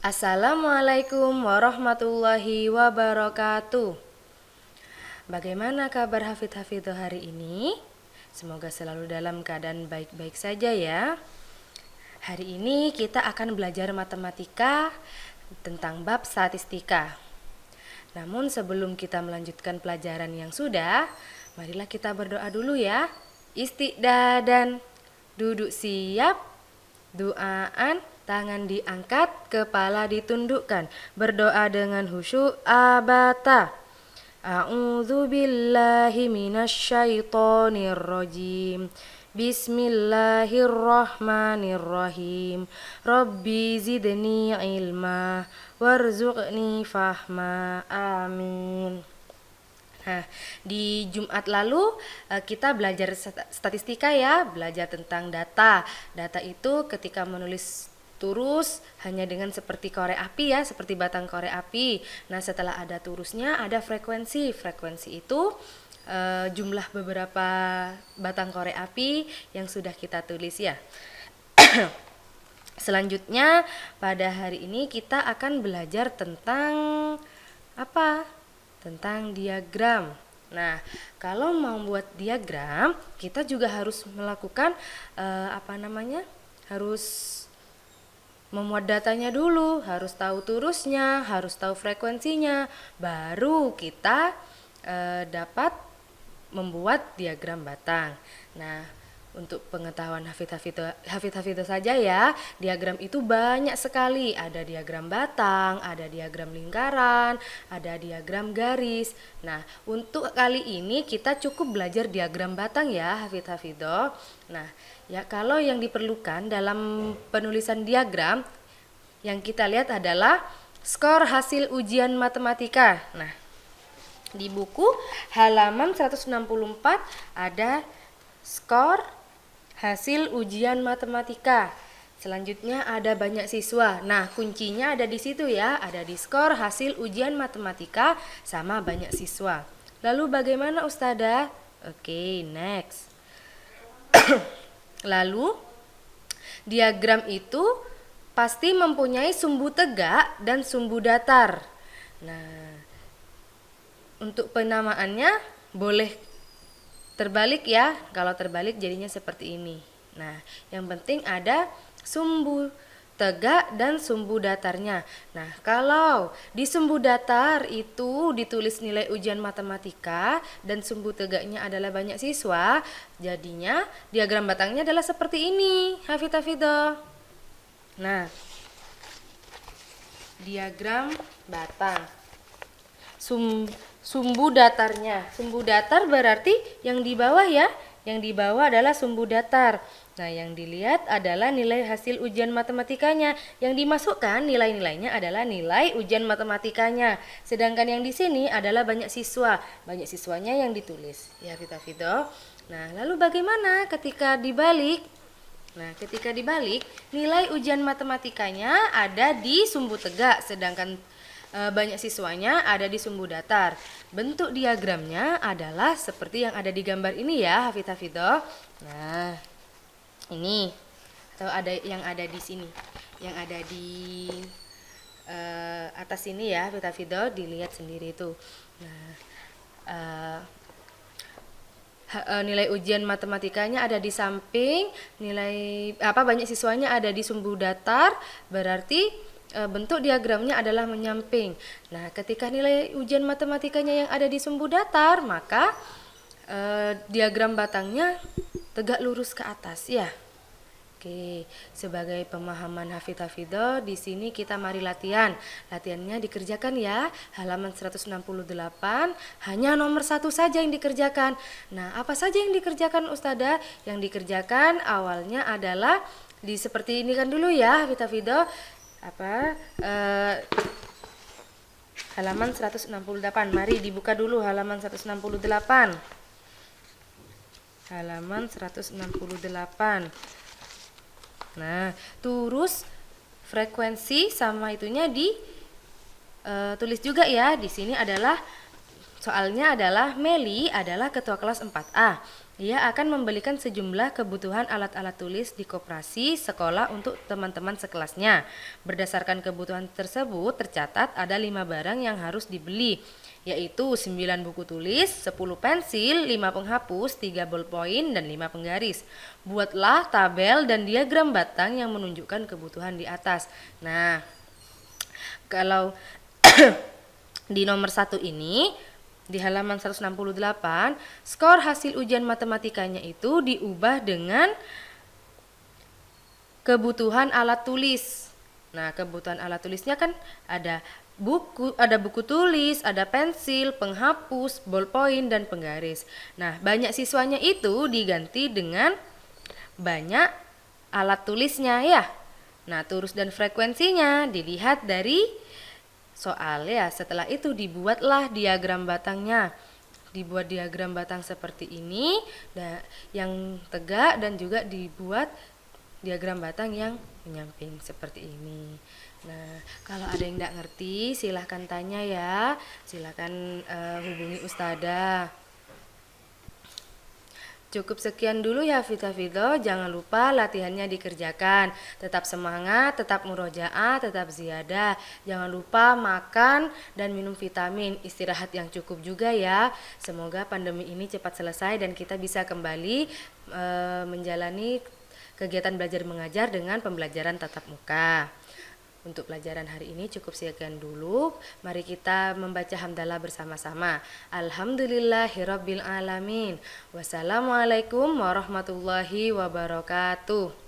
Assalamualaikum warahmatullahi wabarakatuh. Bagaimana kabar hafidz-hafidz hari ini? Semoga selalu dalam keadaan baik-baik saja ya. Hari ini kita akan belajar matematika tentang bab statistika. Namun sebelum kita melanjutkan pelajaran yang sudah, marilah kita berdoa dulu ya. Istiqdadan, duduk siap, duaan, tangan diangkat, kepala ditundukkan. Berdoa dengan khusyuk abata. A'udzu billahi minasyaitonir rajim. Bismillahirrahmanirrahim. Rabbi zidni ilma warzuqni fahma. Amin. Nah, di Jumat lalu kita belajar statistika ya, belajar tentang data. Data itu ketika menulis turus hanya dengan seperti korek api ya, seperti batang korek api. Nah, setelah ada turusnya ada frekuensi. Frekuensi itu jumlah beberapa batang korek api yang sudah kita tulis ya. Selanjutnya pada hari ini kita akan belajar tentang apa? Tentang diagram. Nah, kalau mau buat diagram, kita juga harus melakukan harus memuat datanya dulu, harus tahu turusnya, harus tahu frekuensinya, baru kita dapat membuat diagram batang. Nah, untuk pengetahuan hafidz-hafidz saja ya, diagram itu banyak sekali. Ada diagram batang, ada diagram lingkaran, ada diagram garis. Nah, untuk kali ini kita cukup belajar diagram batang ya, hafidz-hafidz. Nah, ya kalau yang diperlukan dalam penulisan diagram yang kita lihat adalah skor hasil ujian matematika. Nah, di buku halaman 164 ada skor hasil ujian matematika. Selanjutnya ada banyak siswa. Nah, kuncinya ada di situ ya, ada di skor hasil ujian matematika sama banyak siswa. Lalu bagaimana Ustadzah? Oke, next. Lalu diagram itu pasti mempunyai sumbu tegak dan sumbu datar. Nah, untuk penamaannya boleh terbalik ya, kalau terbalik jadinya seperti ini. Nah, yang penting ada sumbu tegak dan sumbu datarnya. Nah, kalau di sumbu datar itu ditulis nilai ujian matematika dan sumbu tegaknya adalah banyak siswa, jadinya diagram batangnya adalah seperti ini, hafidz-hafidz. Nah, diagram batang. Sumbu datarnya. Sumbu datar berarti yang di bawah ya. Yang di bawah adalah sumbu datar. Nah, yang dilihat adalah nilai hasil ujian matematikanya. Yang dimasukkan nilai-nilainya adalah nilai ujian matematikanya. Sedangkan yang di sini adalah banyak siswa. Banyak siswanya yang ditulis. Ya, hafidz-hafidz. Nah, lalu bagaimana ketika dibalik? Nah, ketika dibalik, nilai ujian matematikanya ada di sumbu tegak, sedangkan banyak siswanya ada di sumbu datar. Bentuk diagramnya adalah seperti yang ada di gambar ini ya, hafidz-hafidz. Nah, ini atau ada yang ada di sini, yang ada di atas ini ya, hafidz-hafidz, dilihat sendiri itu. Nah, nilai ujian matematikanya ada di samping, banyak siswanya ada di sumbu datar, berarti bentuk diagramnya adalah menyamping. Nah, ketika nilai ujian matematikanya yang ada di sumbu datar, maka diagram batangnya tegak lurus ke atas ya. Oke, sebagai pemahaman hafidz-hafidz, di sini kita mari latihan. Latihannya dikerjakan ya, halaman 168, hanya nomor 1 saja yang dikerjakan. Nah, apa saja yang dikerjakan Ustadzah? Yang dikerjakan awalnya adalah seperti ini kan dulu ya, hafidz-hafidz. Halaman 168. Mari dibuka dulu halaman 168. Halaman 168. Nah, terus frekuensi sama itunya tulis juga ya. Di sini adalah soalnya adalah Meli adalah ketua kelas 4A. Ia akan membelikan sejumlah kebutuhan alat-alat tulis di koperasi sekolah untuk teman-teman sekelasnya. Berdasarkan kebutuhan tersebut, tercatat ada 5 barang yang harus dibeli, yaitu 9 buku tulis, 10 pensil, 5 penghapus, 3 ballpoint, dan 5 penggaris. Buatlah tabel dan diagram batang yang menunjukkan kebutuhan di atas. Nah, kalau di nomor 1 ini, di halaman 168, skor hasil ujian matematikanya itu diubah dengan kebutuhan alat tulis. Nah, kebutuhan alat tulisnya kan ada buku tulis, ada pensil, penghapus, ballpoint, dan penggaris. Nah, banyak siswanya itu diganti dengan banyak alat tulisnya ya. Nah, turus dan frekuensinya dilihat dari soal ya. Setelah itu dibuatlah diagram batangnya. Dibuat diagram batang seperti ini, yang tegak, dan juga dibuat diagram batang yang menyamping seperti ini. Nah, kalau ada yang tidak ngerti silahkan tanya ya. Silahkan hubungi Ustadzah. Cukup sekian dulu ya Fita-Fito, jangan lupa latihannya dikerjakan. Tetap semangat, tetap murojaah, tetap ziyadah. Jangan lupa makan dan minum vitamin, istirahat yang cukup juga ya. Semoga pandemi ini cepat selesai dan kita bisa kembali menjalani kegiatan belajar mengajar dengan pembelajaran tatap muka. Untuk pelajaran hari ini cukup sekian dulu. Mari kita membaca hamdalah bersama-sama. Alhamdulillahirabbil alamin. Wassalamualaikum warahmatullahi wabarakatuh.